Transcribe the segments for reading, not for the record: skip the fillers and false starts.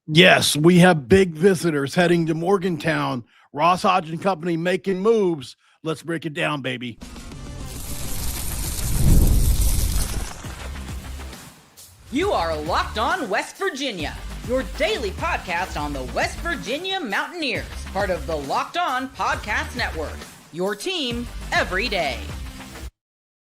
Yes, we have big visitors heading to Morgantown. Ross Hodge and company making moves. Let's break it down, baby. You are Locked On West Virginia, your daily podcast on the West Virginia Mountaineers, part of the Locked On Podcast Network, your team every day.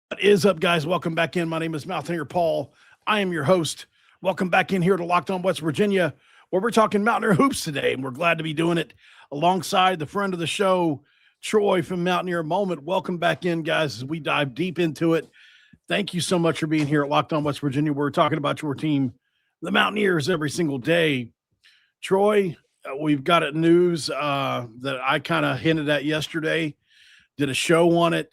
What is up, guys? Welcome back in. My name is Mountaineer Paul. I am your host. Welcome back in here to Locked On West Virginia, where we're talking Mountaineer hoops today, and we're glad to be doing it alongside the friend of the show, Troy from Mountaineer Moment. Welcome back in, guys, as we dive deep into it. Thank you so much for being here at Locked On West Virginia. We're talking about your team, the Mountaineers, every single day. Troy, we've got news that I kind of hinted at yesterday, did a show on it.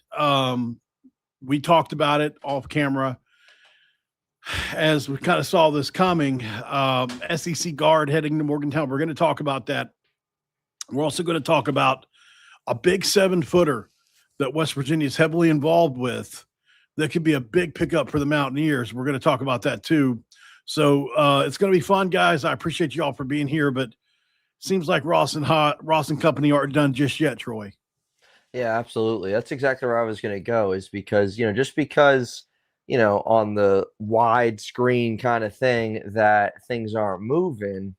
We talked about it off camera as we kind of saw this coming. SEC guard heading to Morgantown. We're going to talk about that. We're also going to talk about a big 7-footer that West Virginia is heavily involved with that could be a big pickup for the Mountaineers. We're going to talk about that too. So it's going to be fun, guys. I appreciate you all for being here, but it seems like Ross and company aren't done just yet, Troy. Yeah, absolutely. That's exactly where I was going to go, is because, just because, on the wide screen kind of thing that things aren't moving,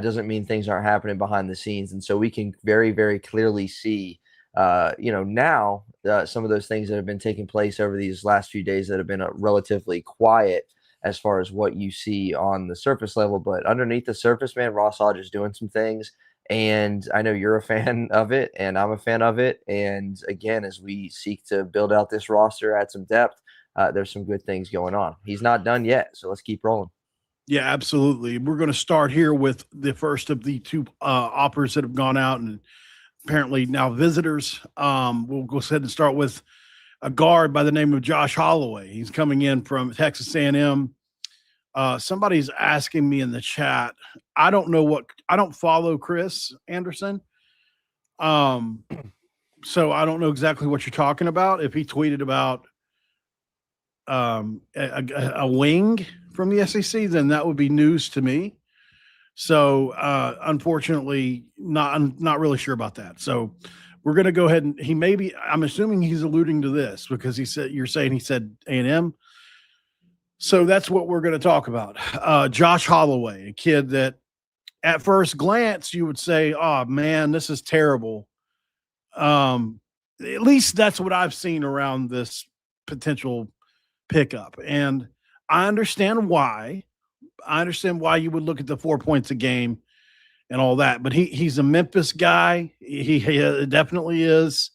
doesn't mean things aren't happening behind the scenes. And so we can very, very clearly see, now some of those things that have been taking place over these last few days that have been relatively quiet as far as what you see on the surface level. But underneath the surface, man, Ross Hodge is doing some things. And I know you're a fan of it, and I'm a fan of it. And again, as we seek to build out this roster, add some depth, there's some good things going on. He's not done yet, so let's keep rolling. Yeah, absolutely. We're going to start here with the first of the two offers that have gone out, and apparently now visitors. We'll go ahead and start with a guard by the name of Josh Holloway. He's coming in from Texas A&M. Somebody's asking me in the chat. I don't follow Chris Anderson. So I don't know exactly what you're talking about. If he tweeted about a wing from the SEC, then that would be news to me. So unfortunately, I'm not really sure about that. So we're going to go ahead and I'm assuming he's alluding to this because he said A&M. So that's what we're going to talk about. Josh Holloway, a kid that at first glance you would say, oh man, this is terrible. At least that's what I've seen around this potential pickup. And I understand why. I understand why you would look at the 4 points a game and all that, but he's a Memphis guy. He definitely is.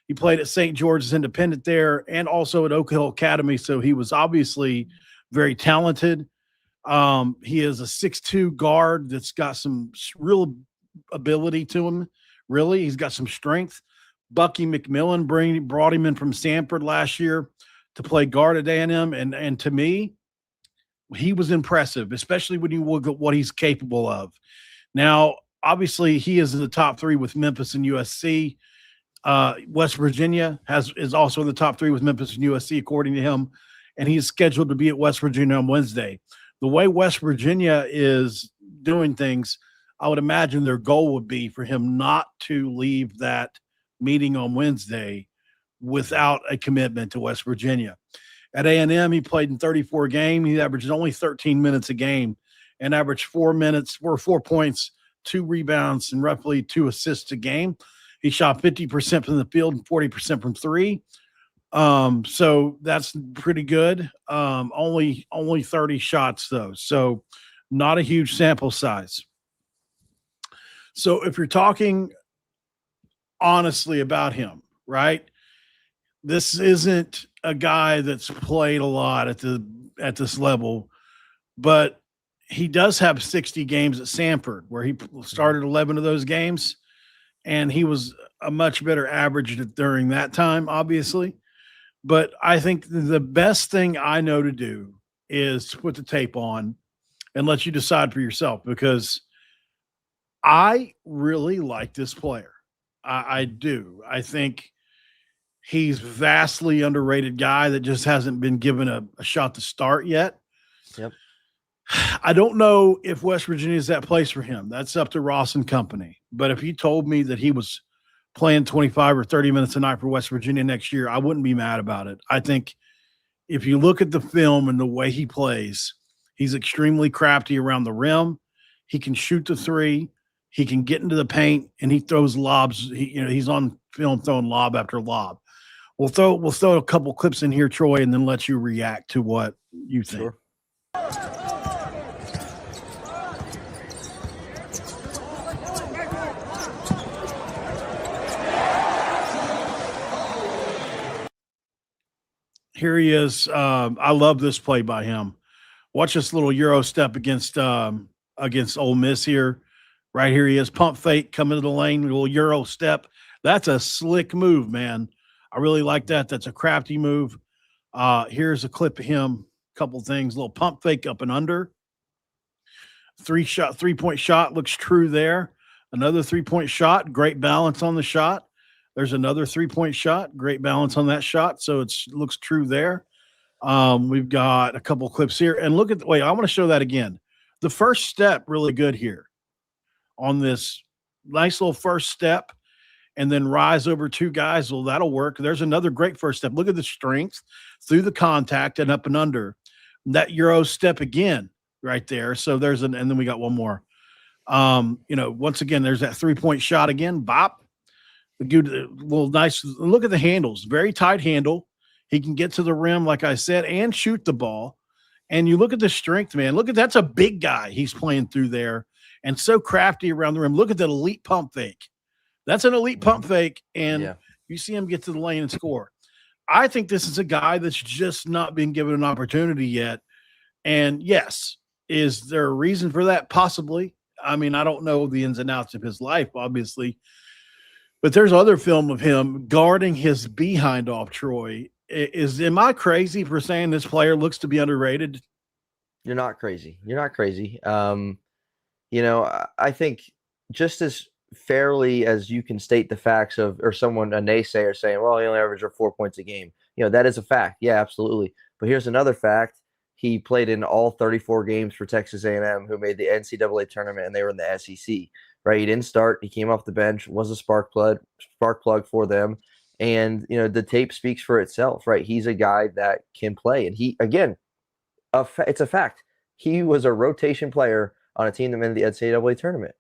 He played at St. George's Independent there and also at Oak Hill Academy. So he was obviously very talented. He is a 6'2" guard that's got some real ability to him. Really, he's got some strength. Bucky McMillan brought him in from Stanford last year to play guard at A&M, and to me, he was impressive, especially when you look at what he's capable of. Now, obviously, he is in the top 3 with Memphis and USC. West Virginia is also in the top 3 with Memphis and USC, according to him, and he's scheduled to be at West Virginia on Wednesday. The way West Virginia is doing things, I would imagine their goal would be for him not to leave that meeting on Wednesday without a commitment to West Virginia. At A&M, he played in 34 games. He averaged only 13 minutes a game and averaged 4 points, 2 rebounds, and roughly 2 assists a game. He shot 50% from the field and 40% from 3. So that's pretty good. Only 30 shots though. So not a huge sample size. So if you're talking honestly about him, right? This isn't a guy that's played a lot at this level, but he does have 60 games at Stanford where he started 11 of those games, and he was a much better average during that time, obviously. But I think the best thing I know to do is to put the tape on and let you decide for yourself, because I really like this player. I do. I think he's vastly underrated guy that just hasn't been given a shot to start yet. Yep. I don't know if West Virginia is that place for him. That's up to Ross and company. But if he told me that he was playing 25 or 30 minutes a night for West Virginia next year, I wouldn't be mad about it. I think if you look at the film and the way he plays, he's extremely crafty around the rim. He can shoot the three. He can get into the paint, and he throws lobs. He's on film throwing lob after lob. We'll throw a couple clips in here, Troy, and then let you react to what you think. Sure. Here he is. I love this play by him. Watch this little Euro step against Ole Miss here. Right here he is. Pump fake, come into the lane, little Euro step. That's a slick move, man. I really like that. That's a crafty move. Here's a clip of him. Couple things. Little pump fake up and under. 3-point shot looks true there. Another 3-point shot. Great balance on the shot. There's another 3-point shot. Great balance on that shot. So it looks true there. We've got a couple clips here. And look at the way I want to show that again. The first step, really good here on this nice little first step, and then rise over two guys. Well, that'll work. There's another great first step. Look at the strength through the contact and up and under. That Euro step again right there. So and then we got one more. Once again, there's that 3-point shot again. Bop. Well, nice. Look at the handles. Very tight handle. He can get to the rim, like I said, and shoot the ball. And you look at the strength, man. Look at that's a big guy he's playing through there, and so crafty around the rim. Look at that elite pump fake. That's an elite pump fake, and you see him get to the lane and score. I think this is a guy that's just not been given an opportunity yet. And yes, is there a reason for that? Possibly. I mean, I don't know the ins and outs of his life, obviously. But there's other film of him guarding his behind off, Troy. Am I crazy for saying this player looks to be underrated? You're not crazy. You're not crazy. I think just as fairly as you can state the facts of, or a naysayer saying, well, he only averaged 4 points a game. That is a fact. Yeah, absolutely. But here's another fact. He played in all 34 games for Texas A&M, who made the NCAA tournament, and they were in the SEC. Right, he didn't start. He came off the bench, was a spark plug for them, and the tape speaks for itself. Right, he's a guy that can play, and it's a fact. He was a rotation player on a team that made the NCAA tournament.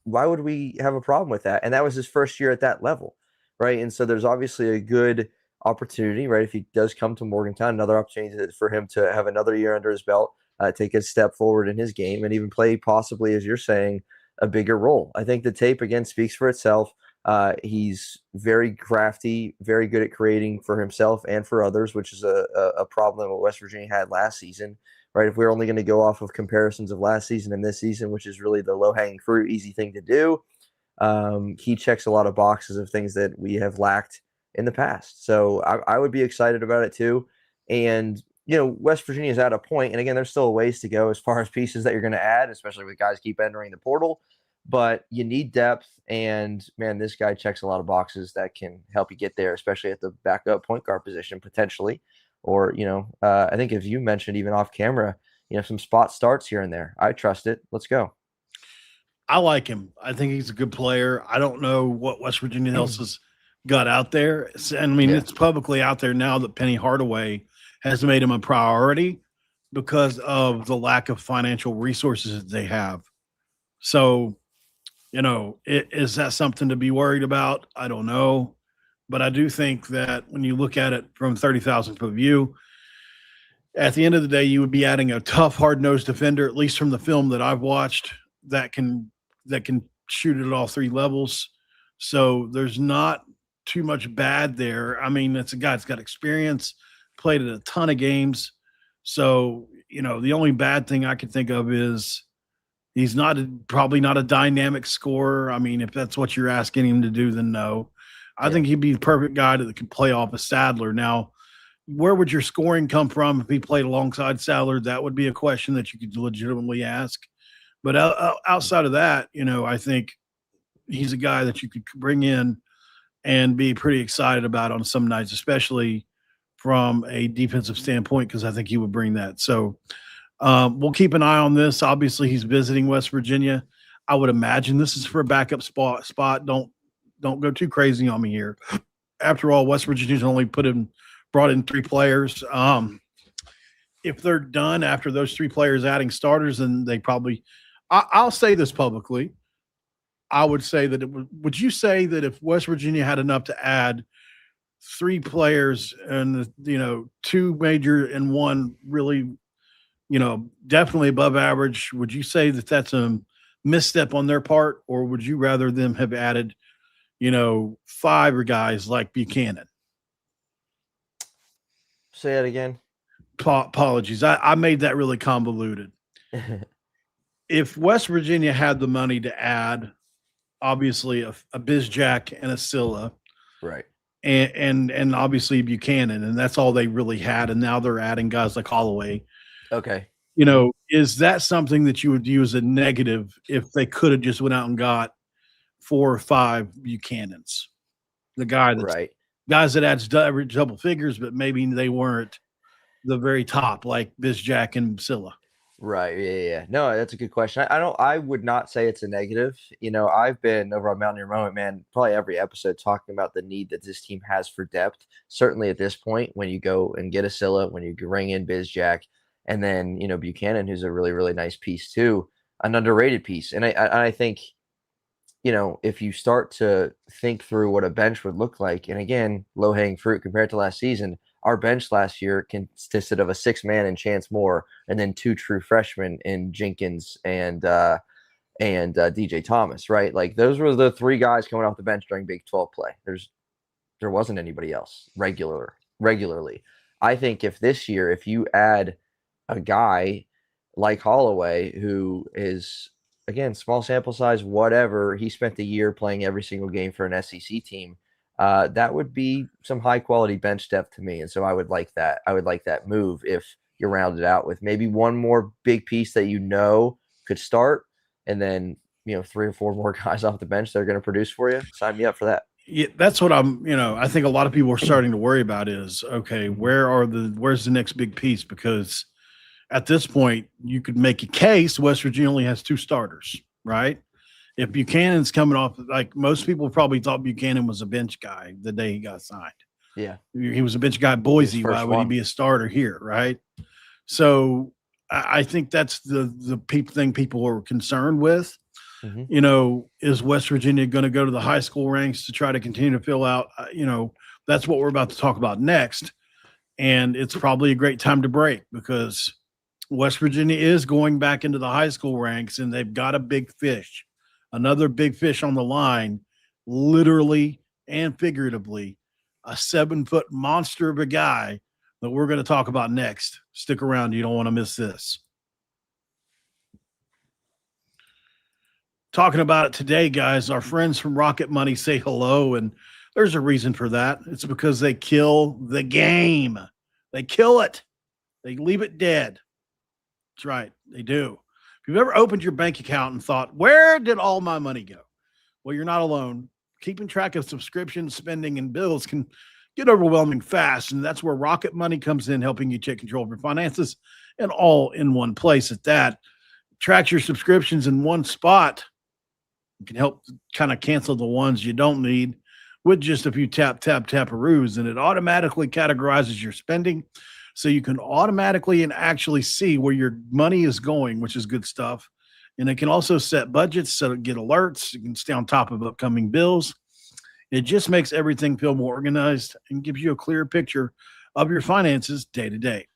Why would we have a problem with that? And that was his first year at that level, right? And so there's obviously a good opportunity, right? If he does come to Morgantown, another opportunity for him to have another year under his belt, take a step forward in his game, and even play possibly, as you're saying, a bigger role. I think the tape again speaks for itself. He's very crafty, very good at creating for himself and for others, which is a problem that West Virginia had last season, right? If we're only going to go off of comparisons of last season and this season, which is really the low-hanging fruit, easy thing to do, he checks a lot of boxes of things that we have lacked in the past. So I would be excited about it too. And West Virginia is at a point, and again, there's still a ways to go as far as pieces that you're going to add, especially with guys keep entering the portal. But you need depth, and man, this guy checks a lot of boxes that can help you get there, especially at the backup point guard position potentially. Or I think if you mentioned even off camera, some spot starts here and there. I trust it. Let's go. I like him. I think he's a good player. I don't know what West Virginia else has got out there. And I mean, it's publicly out there now that Penny Hardaway has made him a priority because of the lack of financial resources that they have. So, is that something to be worried about? I don't know. But I do think that when you look at it from 30,000 foot view, at the end of the day, you would be adding a tough, hard-nosed defender, at least from the film that I've watched, that can shoot it at all three levels. So there's not too much bad there. I mean, it's a guy that's got experience, played in a ton of games. So, the only bad thing I could think of is he's probably not a dynamic scorer. I mean, if that's what you're asking him to do, then no. I think he'd be the perfect guy that could play off of Sadler. Now, where would your scoring come from if he played alongside Sadler? That would be a question that you could legitimately ask. But outside of that, I think he's a guy that you could bring in and be pretty excited about on some nights, especially from a defensive standpoint, because I think he would bring that. So We'll keep an eye on this. Obviously, he's visiting West Virginia. I would imagine this is for a backup spot. Don't go too crazy on me here. After all, West Virginia's only brought in 3 players. If they're done after those 3 players adding starters, then they probably I'll say this publicly. I would say that would you say that if West Virginia had enough to add 3 players and 2 major and 1 really, definitely above average, would you say that that's a misstep on their part, or would you rather them have added, 5 guys like Buchanan? Say it again. Apologies. I made that really convoluted. If West Virginia had the money to add, obviously, a Bizjack and a Scylla, right, and obviously Buchanan, and that's all they really had, and now they're adding guys like Holloway. Okay. Is that something that you would view as a negative if they could have just went out and got 4 or 5 Buchanans? The guy that's right. Guys that adds double figures, but maybe they weren't the very top like Bizjack and Scylla. Right. Yeah. No, that's a good question. I would not say it's a negative. I've been over on Mountaineer Moment, man, probably every episode talking about the need that this team has for depth. Certainly at this point, when you go and get a Scylla, when you bring in Bizjack, and then, Buchanan, who's a really, really nice piece too, an underrated piece. And I think, if you start to think through what a bench would look like, and again, low-hanging fruit compared to last season, our bench last year consisted of a 6-man in Chance Moore, and then 2 true freshmen in Jenkins and DJ Thomas, right? Like those were the 3 guys coming off the bench during Big 12 play. There wasn't anybody else regularly. I think if you add a guy like Holloway, who is, again, small sample size, whatever, he spent the year playing every single game for an SEC team. That would be some high quality bench depth to me. And so I would like that. I would like that move if you round it out with maybe 1 more big piece that could start, and then 3 or 4 more guys off the bench that are going to produce for you. Sign me up for that. Yeah, that's what I think a lot of people are starting to worry about is, okay, where's the next big piece? Because at this point, you could make a case West Virginia only has 2 starters, right? If Buchanan's coming off, like most people probably thought Buchanan was a bench guy the day he got signed. Yeah. He was a bench guy at Boise. Why would he be a starter here, right? So I think that's the thing people are concerned with. Mm-hmm. Is West Virginia going to go to the high school ranks to try to continue to fill out? That's what we're about to talk about next. And it's probably a great time to break because West Virginia is going back into the high school ranks, and they've got a big fish. Another big fish on the line, literally and figuratively, a 7-foot monster of a guy that we're going to talk about next. Stick around. You don't want to miss this. Talking about it today, guys, our friends from Rocket Money say hello, and there's a reason for that. It's because they kill the game. They kill it. They leave it dead. That's right. They do. If you've ever opened your bank account and thought, where did all my money go? Well, you're not alone. Keeping track of subscriptions, spending, and bills can get overwhelming fast, and that's where Rocket Money comes in, helping you take control of your finances and all in one place at that. Tracks your subscriptions in one spot. It can help kind of cancel the ones you don't need with just a few tap-aroos, and it automatically categorizes your spending so you can automatically and actually see where your money is going, which is good stuff. And it can also set budgets so to get alerts. You can stay on top of upcoming bills. It just makes everything feel more organized and gives you a clear picture of your finances day to day.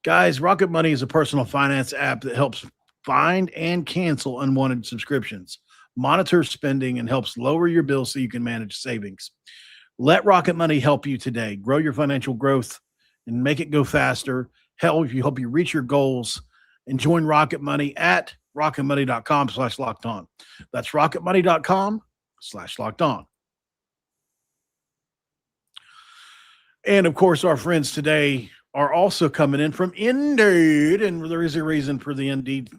Guys, Rocket Money is a personal finance app that helps find and cancel unwanted subscriptions, monitor spending, and helps lower your bills so you can manage savings. Let Rocket Money help you today. Grow your financial growth and make it go faster. Help you reach your goals, and join Rocket Money at rocketmoney.com/locked-on. That's rocketmoney.com/locked-on. And of course, our friends today are also coming in from Indeed, and there is a reason for the Indeed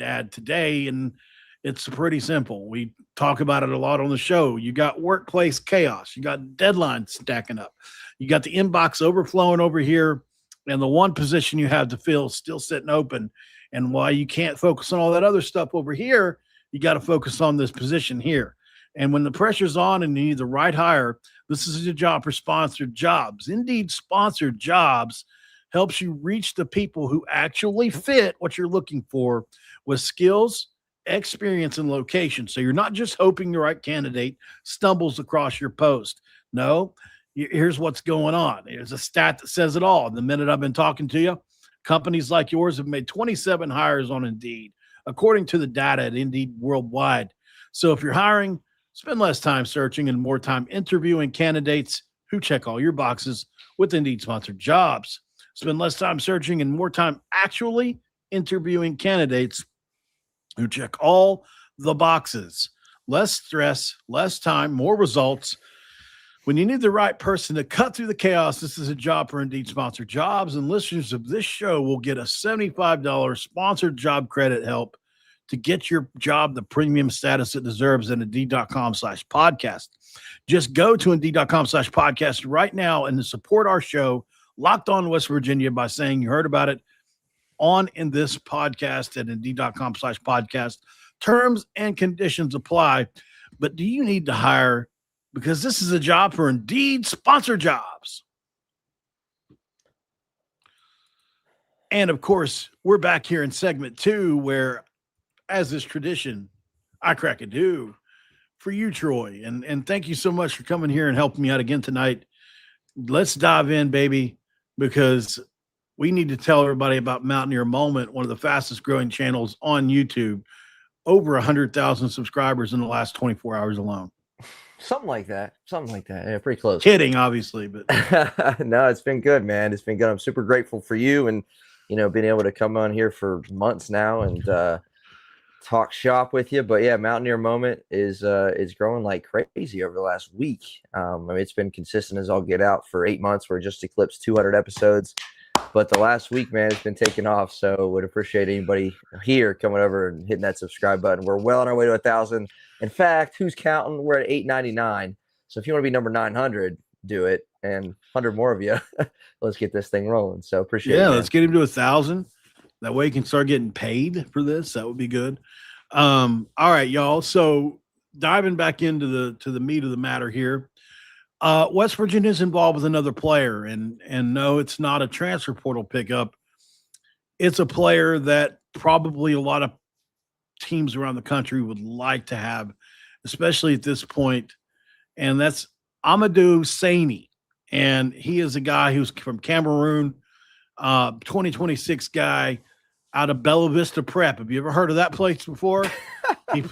ad today, and it's pretty simple. We talk about it a lot on the show. You got workplace chaos. You got deadlines stacking up. You got the inbox overflowing over here. and the one position you have to fill is still sitting open. And why you can't focus on all that other stuff over here, you got to focus on this position here. And when the pressure's on and you need the right hire, this is a job for sponsored jobs. Indeed, sponsored jobs helps you reach the people who actually fit what you're looking for with skills, experience, and location. So you're not just hoping the right candidate stumbles across your post. No, here's what's going on. There's a stat that says it all. The minute I've been talking to you, companies like yours have made 27 hires on Indeed, according to the data at Indeed worldwide. So if you're hiring, spend less time searching and more time interviewing candidates who check all your boxes with Indeed sponsored jobs. Spend less time searching and more time actually interviewing candidates who check all the boxes. Less stress, less time, more results. When you need the right person to cut through the chaos, this is a job for Indeed sponsored jobs, and listeners of this show will get a $75 sponsored job credit help to get your job the premium status it deserves at Indeed.com/podcast. Just go to Indeed.com/podcast right now and to support our show, Locked On West Virginia, by saying you heard about it in this podcast at Indeed.com/podcast. Terms and conditions apply. But do you need to hire? Because this is a job for Indeed sponsored jobs. And of course, we're back here in segment 2 where, as is tradition, I crack a do for you, Troy. And thank you so much for coming here and helping me out again tonight. Let's dive in, baby, because we need to tell everybody about Mountaineer Moment, one of the fastest growing channels on YouTube. Over 100,000 subscribers in the last 24 hours alone. Something like that. Yeah, pretty close. Kidding, obviously, but no, it's been good, man. It's been good. I'm super grateful for you and, being able to come on here for months now and talk shop with you. But yeah, Mountaineer Moment is growing like crazy over the last week. It's been consistent as all get out for 8 months. We're just eclipsed 200 episodes. But the last week, man, it's been taking off. So would appreciate anybody here coming over and hitting that subscribe button. We're well on our way to 1,000. In fact, who's counting? We're at 899. So if you want to be number 900, do it. And 100 more of you, let's get this thing rolling. So appreciate it. Yeah, let's get him to 1,000. That way he can start getting paid for this. That would be good. All right, y'all. So diving back into the meat of the matter here. West Virginia is involved with another player, and no, it's not a transfer portal pickup. It's a player that probably a lot of teams around the country would like to have, especially at this point, and that's Amadou Seini. And he is a guy who's from Cameroon, 2026 guy out of Bella Vista Prep. Have you ever heard of that place before? He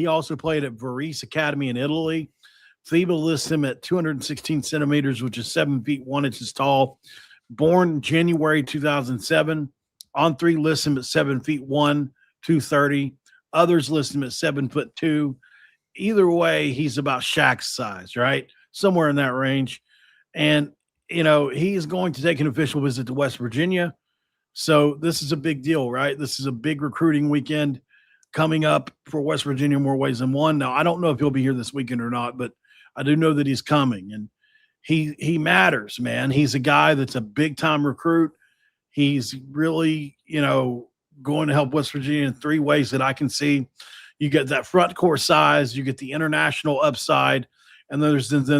also played at Varese Academy in Italy. FIBA lists him at 216 centimeters, which is 7 feet 1 inches tall. Born January 2007. On3 lists him at 7 feet 1, 230. Others list him at 7'2". Either way, he's about Shaq's size, right? Somewhere in that range. And, he is going to take an official visit to West Virginia. So this is a big deal, right? This is a big recruiting weekend coming up for West Virginia in more ways than one. Now, I don't know if he'll be here this weekend or not, but I do know that he's coming. And he matters, man. He's a guy that's a big-time recruit. He's really, going to help West Virginia in 3 ways that I can see. You get that front court size, you get the international upside, and then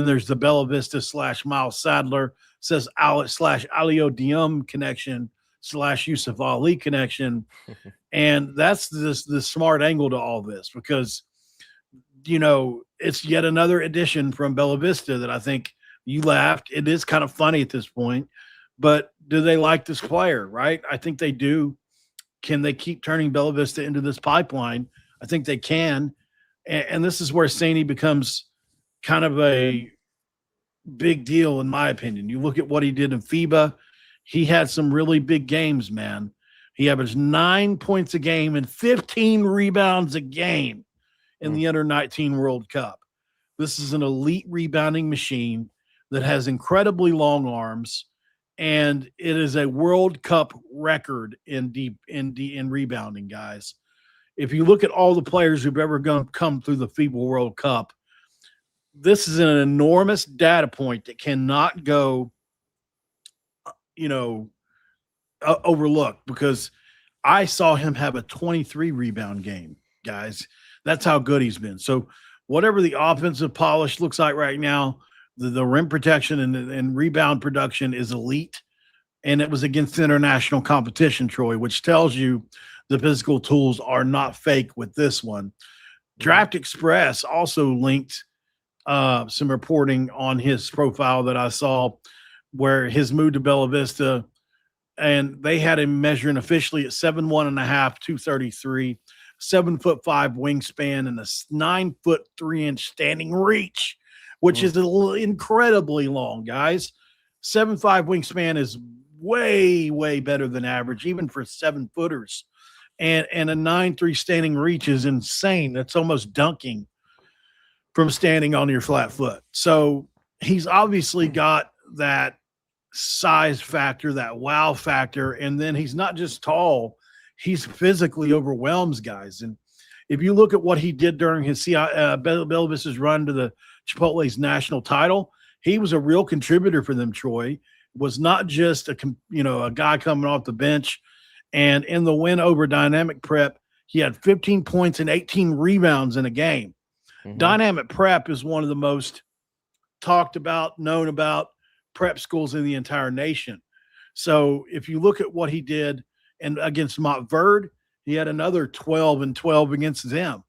there's the Bella Vista / Miles Sadler / Alio Diem connection / Yusuf Ali connection. And that's the smart angle to all this because, it's yet another addition from Bella Vista that I think you laughed. It is kind of funny at this point, but do they like this player, right? I think they do. Can they keep turning Bella Vista into this pipeline? I think they can. And this is where Seini becomes kind of a big deal, in my opinion. You look at what he did in FIBA. He had some really big games, man. He averaged 9 points a game and 15 rebounds a game in the Under-19 World Cup. This is an elite rebounding machine that has incredibly long arms, and it is a World Cup record in rebounding, guys. If you look at all the players who've ever come through the FIBA World Cup, this is an enormous data point that cannot go overlooked, because I saw him have a 23 rebound game, guys. That's how good he's been. So whatever the offensive polish looks like right now, the rim protection and rebound production is elite. And it was against international competition, Troy, which tells you the physical tools are not fake with this one. Draft Express also linked some reporting on his profile that I saw, where his move to Bella Vista, and they had him measuring officially at 7'1.5", 233, 7'5" wingspan, and a 9 3" standing reach, which is incredibly long, guys. 7'5" wingspan is way, way better than average, even for 7-footers. And a 9'3" standing reach is insane. That's almost dunking from standing on your flat foot. So he's obviously got that size factor, that wow factor. And then he's not just tall, he's physically overwhelms guys. And if you look at what he did during his Bella Vista's run to the Chipotle's national title, he was a real contributor for them, Troy. Was not just a guy coming off the bench. And in the win over Dynamic Prep, he had 15 points and 18 rebounds in a game. Dynamic Prep is one of the most talked about, known about prep schools in the entire nation. So if you look at what he did and against Montverde, he had another 12 and 12 against them.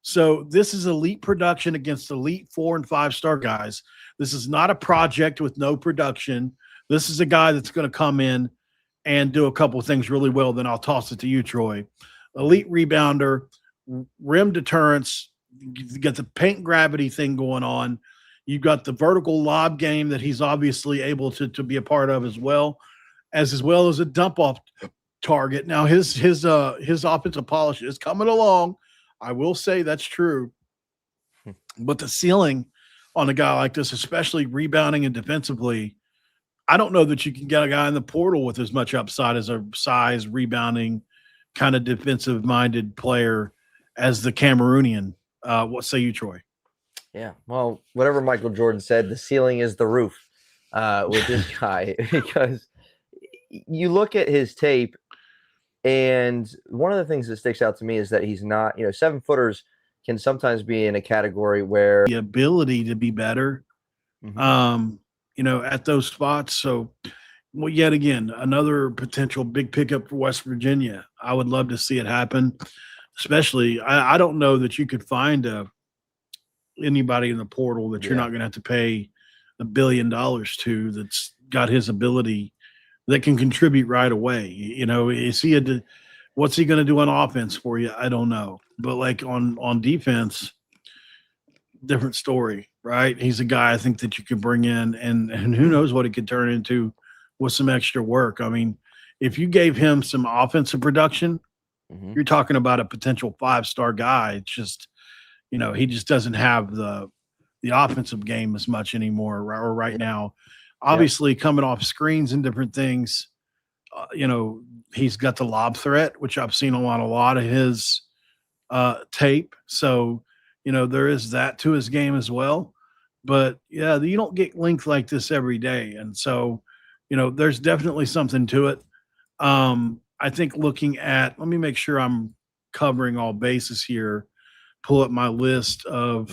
So this is elite production against elite 4- and 5-star guys. This is not a project with no production. This is a guy that's going to come in and do a couple of things really well. Then I'll toss it to you, Troy. Elite rebounder, rim deterrence, you got the paint gravity thing going on. You've got the vertical lob game that he's obviously able to be a part of as well as a dump off target. Now his offensive polish is coming along. I will say that's true. But the ceiling on a guy like this, especially rebounding and defensively, I don't know that you can get a guy in the portal with as much upside as a size, rebounding, kind of defensive-minded player as the Cameroonian. What say you, Troy? Yeah, well, whatever Michael Jordan said, the ceiling is the roof with this guy, because you look at his tape, and one of the things that sticks out to me is that he's not, 7-footers can sometimes be in a category where the ability to be better, at those spots. So, well, yet again, another potential big pickup for West Virginia. I would love to see it happen, especially I don't know that you could find anybody in the portal that you're not going to have to pay $1 billion to that's got his ability that can contribute right away. Is he what's he going to do on offense for you? I don't know. But like on defense, different story, right? He's a guy I think that you could bring in and who knows what it could turn into with some extra work. I mean, if you gave him some offensive production, you're talking about a potential 5-star guy. It's just, he just doesn't have the offensive game as much anymore or right now. Obviously, coming off screens and different things, he's got the lob threat, which I've seen a lot of his tape. So, there is that to his game as well. But, yeah, you don't get length like this every day. And so, there's definitely something to it. I think looking at – let me make sure I'm covering all bases here. Pull up my list of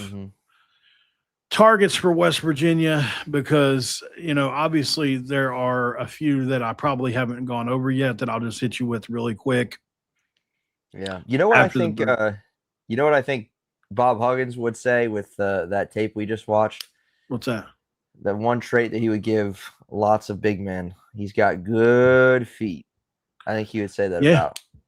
targets for West Virginia because, obviously there are a few that I probably haven't gone over yet that I'll just hit you with really quick. Yeah. You know what I think Bob Huggins would say with that tape we just watched? What's that? The one trait that he would give lots of big men. He's got good feet. I think he would say that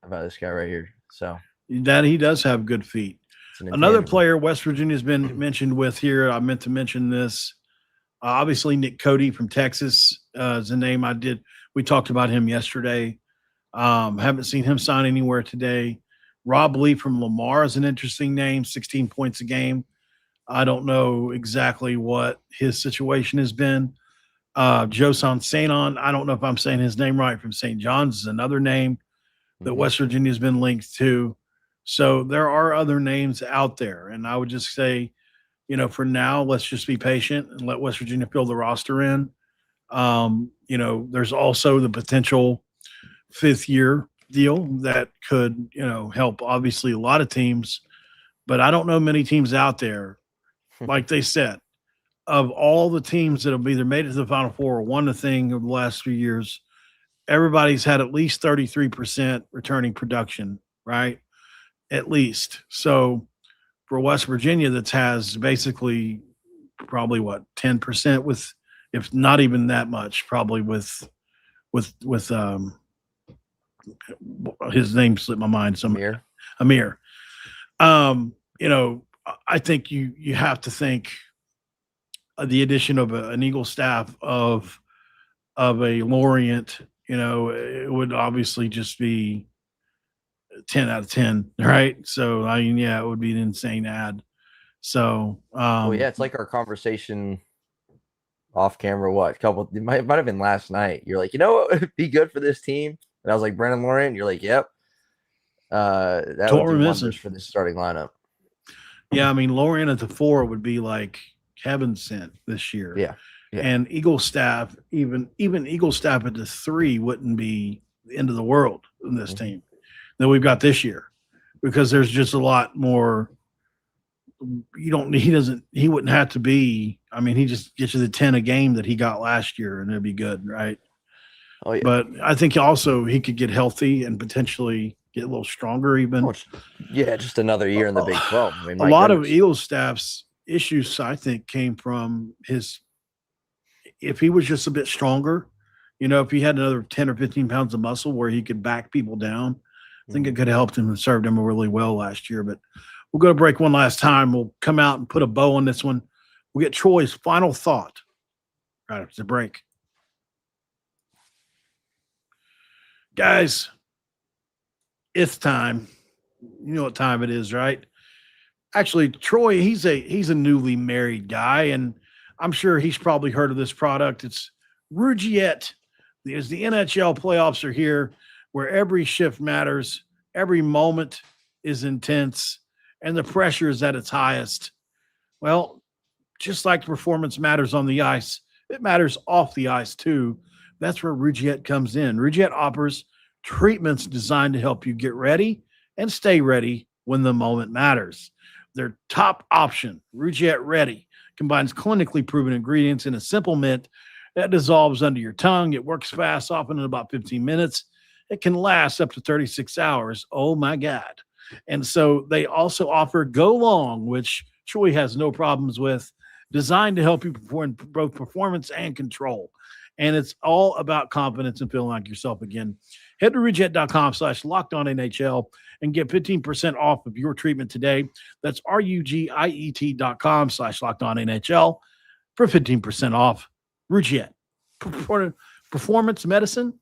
about this guy right here. So that he does have good feet. Another player West Virginia's been mentioned with here, I meant to mention this. Obviously, Nick Cody from Texas is a name we talked about him yesterday. Haven't seen him sign anywhere today. Rob Lee from Lamar is an interesting name, 16 points a game. I don't know exactly what his situation has been. Joson Sanon, I don't know if I'm saying his name right, from St. John's is another name that West Virginia's been linked to. So there are other names out there. And I would just say, for now, let's just be patient and let West Virginia fill the roster in. There's also the potential 5th-year deal that could, help obviously a lot of teams, but I don't know many teams out there, like they said, of all the teams that have either made it to the Final Four or won the thing over the last 3 years, everybody's had at least 33% returning production, right? At least. So for West Virginia, that has basically probably 10% with, if not even that much, probably with his name slipped my mind. Amir. I think you have to think the addition of an Eagle staff of a Lorient, it would obviously just be 10 out of 10, right? So it would be an insane ad. So it's like our conversation off camera. It might have been last night. You're like, what would be good for this team? And I was like, Brendan Lorient. You're like, yep. That would do wonders for this starting lineup. Yeah, I mean, Lorient at the 4 would be like heaven sent this year. Yeah. And Eagle staff, even Eagle staff at the 3 wouldn't be the end of the world in this team that we've got this year, because there's just a lot more. He wouldn't have to be. I mean, he just gets you the 10 a game that he got last year, and it'd be good, right? Oh, yeah. But I think also he could get healthy and potentially get a little stronger even. Just another year in the Big 12. I mean, a lot of Eagle staff's issues, I think, came from if he was just a bit stronger, if he had another 10 or 15 pounds of muscle where he could back people down, I think it could have helped him and served him really well last year. But we'll go to break one last time. We'll come out and put a bow on this one. We'll get Troy's final thought right after the break. Guys, it's time. You know what time it is, right? Actually, Troy, he's a newly married guy, and I'm sure he's probably heard of this product. It's Rougiette. As the NHL playoffs are here, where every shift matters, every moment is intense, and the pressure is at its highest. Well, just like performance matters on the ice, it matters off the ice too. That's where Rougiette comes in. Rougiette offers treatments designed to help you get ready and stay ready when the moment matters. Their top option, Rougiette Ready, combines clinically proven ingredients in a simple mint that dissolves under your tongue. It works fast, often in about 15 minutes. It can last up to 36 hours. Oh, my God. And so they also offer Go Long, which Troy has no problems with, designed to help you perform both performance and control. And it's all about confidence and feeling like yourself again. Head to Rougiette.com/LockedOnNHL and get 15% off of your treatment today. That's RUGIET.com/LockedOnNHL for 15% off. Rougiette. Performance medicine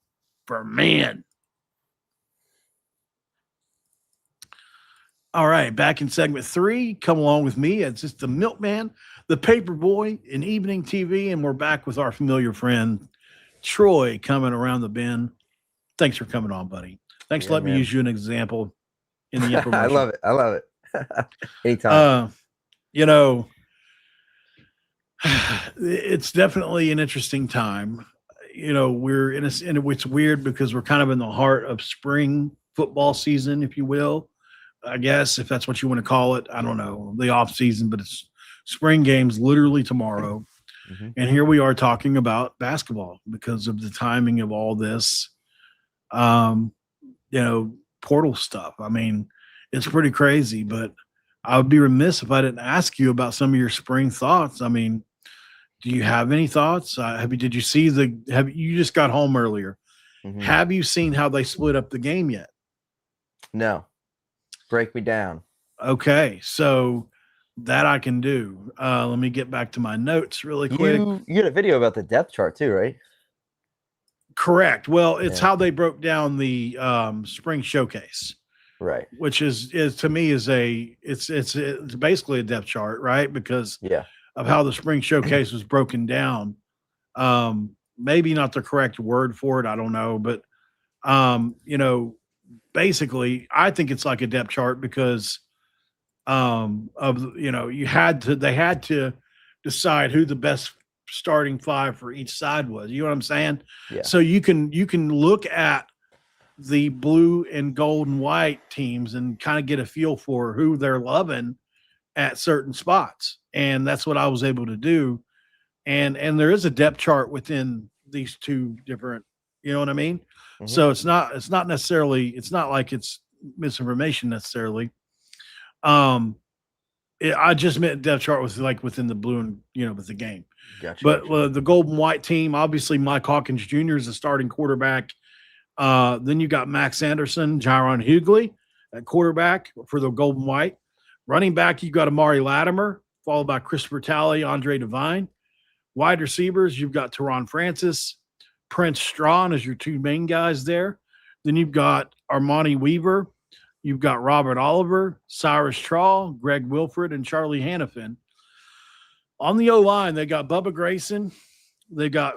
for men. All right, back in segment 3. Come along with me. It's just the milkman, the paper boy, in evening TV, and we're back with our familiar friend, Troy, coming around the bend. Thanks for coming on, buddy. Thanks for letting me use you an example in the infomercial. I love it. Anytime. It's definitely an interesting time. We're and it's weird because we're kind of in the heart of spring football season, if you will. I guess if that's what you want to call it. I don't know, the off season, but it's spring games literally tomorrow. Mm-hmm. And here we are talking about basketball because of the timing of all this, portal stuff. I mean, it's pretty crazy, but I would be remiss if I didn't ask you about some of your spring thoughts. I mean, do you have any thoughts? Did you see you just got home earlier. Mm-hmm. Have you seen how they split up the game yet? No. Break me down. Okay, so that I can do. Let me get back to my notes really quick. You had a video about the depth chart too, right? Correct. Well, it's how they broke down the spring showcase, right? Which is to me it's basically a depth chart, right? Because of how the spring showcase was broken down. Maybe not the correct word for it. I don't know, but basically, I think it's like a depth chart because they had to decide who the best starting five for each side was. You know what I'm saying? Yeah. So you can look at the blue and gold and white teams and kind of get a feel for who they're loving at certain spots. And that's what I was able to do. And there is a depth chart within these two different, you know what I mean? Mm-hmm. So it's not like it's misinformation necessarily. I just meant depth chart was like within the blue and, with the game. Gotcha. But the gold and white team, obviously Mike Hawkins Jr. is the starting quarterback. Then you got Max Anderson, Jaron Hughley at quarterback for the gold and white. Running back, you got Amari Latimer, followed by Christopher Talley, Andre Devine. Wide receivers, you've got Teron Francis, Prince Strawn as your two main guys there. Then you've got Armani Weaver. You've got Robert Oliver, Cyrus Trawl, Greg Wilford, and Charlie Hannafin. On the O-line, they got Bubba Grayson. They got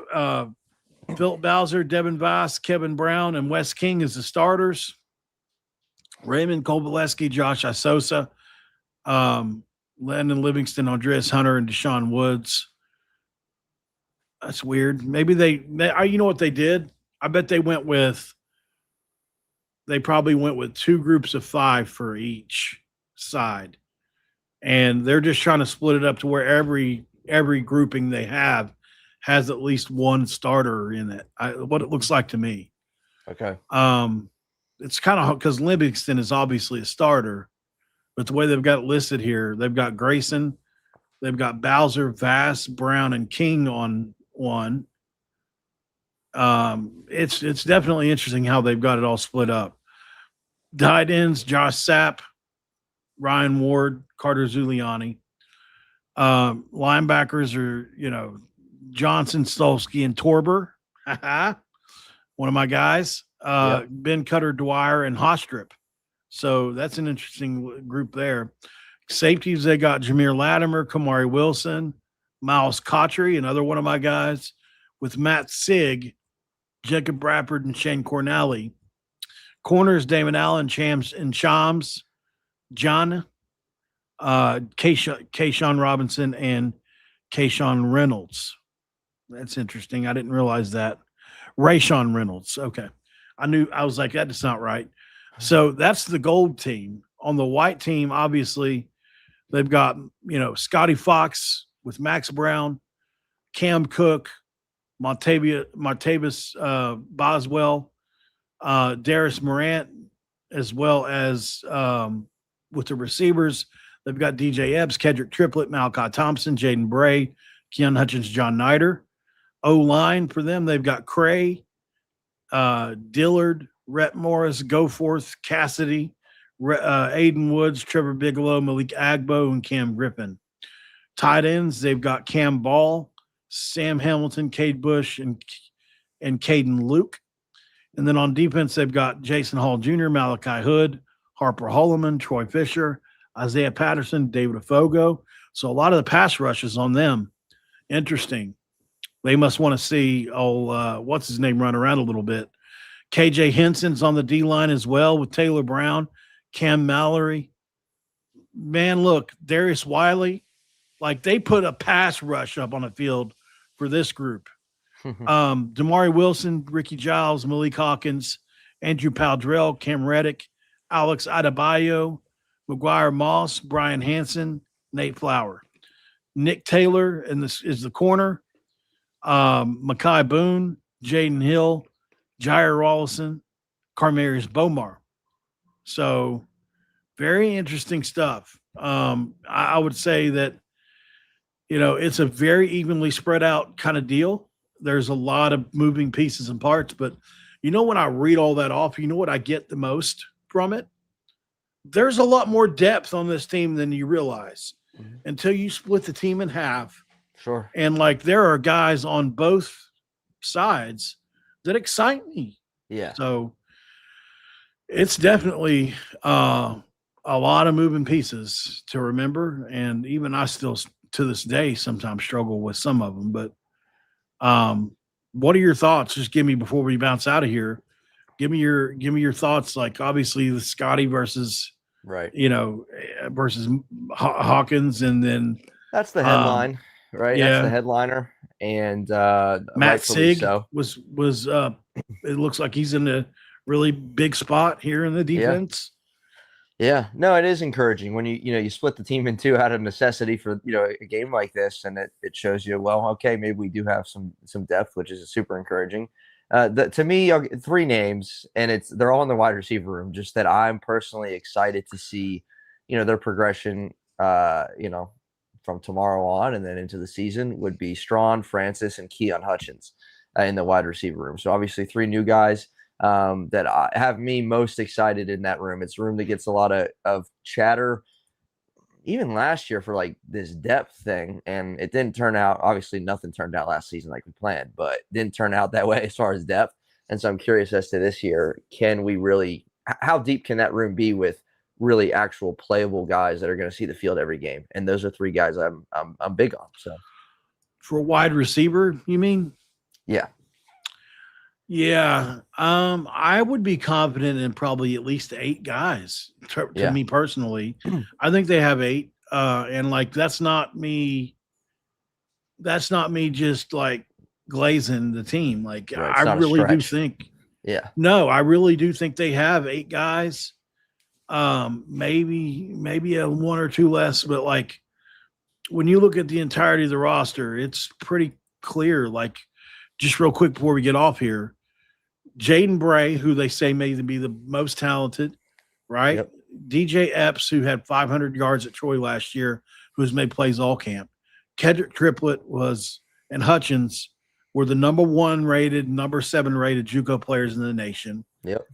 Philip Bowser, Devin Vass, Kevin Brown, and Wes King as the starters. Raymond Kovalevsky, Josh Isosa, Landon Livingston, Andreas Hunter, and Deshaun Woods. That's weird. Maybe they you know what they did? I bet they probably went with two groups of 5 for each side. And they're just trying to split it up to where every grouping they have has at least one starter in it. What it looks like to me. Okay. It's kind of because Livingston is obviously a starter, but the way they've got it listed here, they've got Grayson, they've got Bowser, Vass, Brown, and King on one. It's definitely interesting how they've got it all split up. Tight ends, Josh Sapp, Ryan Ward, Carter Zuliani. Linebackers are, Johnson, Stolsky, and Torber. One of my guys. Yep. Ben Cutter, Dwyer, and Hostrip. So that's an interesting group there. Safeties, they got Jameer Latimer, Kamari Wilson, Miles Cotchery, another one of my guys, with Matt Sigg, Jacob Bradford, and Shane Cornally. Corners, Damon Allen, Shams, John, Kayshawn Robinson, and Kayshawn Reynolds. That's interesting. I didn't realize that. Rayshawn Reynolds. Okay. I was like, that's not right. So that's the gold team. On the white team, obviously, they've got, Scotty Fox with Max Brown, Cam Cook, Montavious Boswell, Darius Morant, as well as with the receivers, they've got DJ Epps, Kedrick Triplett, Malachi Thompson, Jaden Bray, Keon Hutchins, John Nider. O-line for them, they've got Cray, Dillard, Rhett Morris, Goforth, Cassidy, Aiden Woods, Trevor Bigelow, Malik Agbo, and Cam Griffin. Tight ends, they've got Cam Ball, Sam Hamilton, Cade Bush, and Caden Luke. And then on defense, they've got Jason Hall Jr., Malachi Hood, Harper Holloman, Troy Fisher, Isaiah Patterson, David Afogo. So a lot of the pass rushes on them. Interesting. They must want to see, what's his name, run around a little bit. KJ Henson's on the D-line as well with Taylor Brown, Cam Mallory. Man, look, Darius Wiley. Like, they put a pass rush up on the field for this group. Damari Wilson, Ricky Giles, Malik Hawkins, Andrew Paldrell, Cam Reddick, Alex Adebayo, McGuire Moss, Brian Hansen, Nate Flower. Nick Taylor, and this is the corner. Makai Boone, Jaden Hill, Jair Rollison, Carmarius Bomar. So very interesting stuff. I would say that, it's a very evenly spread out kind of deal. There's a lot of moving pieces and parts, but when I read all that off, what I get the most from it? There's a lot more depth on this team than you realize until you split the team in half. Sure. And there are guys on both sides that excite me. Yeah. So it's definitely a lot of moving pieces to remember. And even I still, to this day, sometimes struggle with some of them. But what are your thoughts? Just give me, before we bounce out of here, give me your thoughts. Like, obviously the Scotty versus, right. Versus Hawkins. And then that's the headline. Right. Yeah. That's the headliner. and Matt rightfully Sig so. was it looks like he's in a really big spot here in the defense. Yeah, no, it is encouraging when you split the team in two out of necessity for a game like this, and it shows you, well, okay, maybe we do have some depth, which is super encouraging. To me, I'll get 3 names, and they're all in the wide receiver room. Just that I'm personally excited to see, their progression, from tomorrow on and then into the season would be Strawn, Francis, and Keon Hutchins in the wide receiver room. So obviously 3 new guys. That have me most excited in that room. It's a room that gets a lot of chatter, even last year, for like this depth thing, and it didn't turn out. Obviously, nothing turned out last season like we planned, but it didn't turn out that way as far as depth. And so I'm curious as to this year, can we really? How deep can that room be with really actual playable guys that are going to see the field every game? And those are 3 guys I'm big on. So for a wide receiver, you mean? Yeah. Yeah, I would be confident in probably at least 8 guys. To me personally, I think they have 8, and like that's not me just like glazing the team. Like Right, I really do think, no, I really do think they have 8 guys. Maybe a 1 or 2 less, but like when you look at the entirety of the roster, it's pretty clear. Like, just real quick before we get off here, Jaden Bray, who they say may be the most talented, right? Yep. DJ Epps, who had 500 yards at Troy last year, who's made plays all camp. Kedrick Triplett and Hutchins were the number 1 rated, number 7 rated JUCO players in the nation. Yep.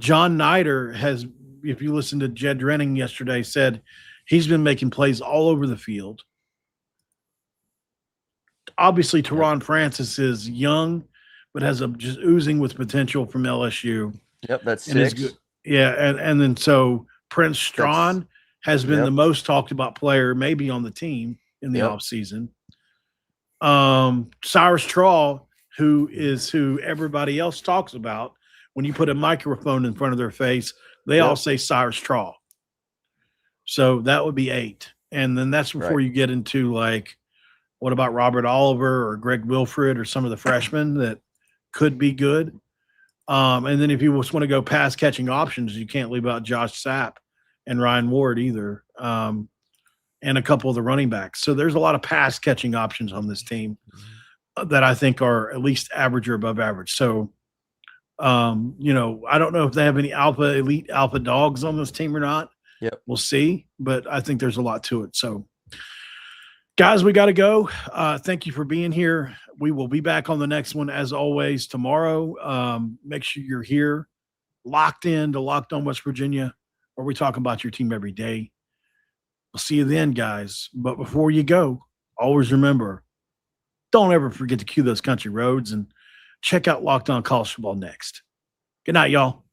John Nider has, if you listen to Jed Renning yesterday, said he's been making plays all over the field. Obviously, Teron Francis is young, but has just oozing with potential from LSU. Yep, that's 6. And then so Prince Strawn has been the most talked about player maybe on the team in the offseason. Cyrus Trawl, who everybody else talks about. When you put a microphone in front of their face, they all say Cyrus Trawl. So that would be 8. And then that's before you get into like, what about Robert Oliver or Greg Wilfred or some of the freshmen that could be good? And then if you just want to go pass catching options, you can't leave out Josh Sapp and Ryan Ward either, and a couple of the running backs. So there's a lot of pass catching options on this team that I think are at least average or above average. So, I don't know if they have any elite alpha dogs on this team or not. Yep. We'll see, but I think there's a lot to it. So, guys, we got to go. Thank you for being here. We will be back on the next one, as always, tomorrow. Make sure you're here, locked in to Locked On West Virginia, where we talk about your team every day. We'll see you then, guys. But before you go, always remember, don't ever forget to cue those country roads and check out Locked On College Football next. Good night, y'all.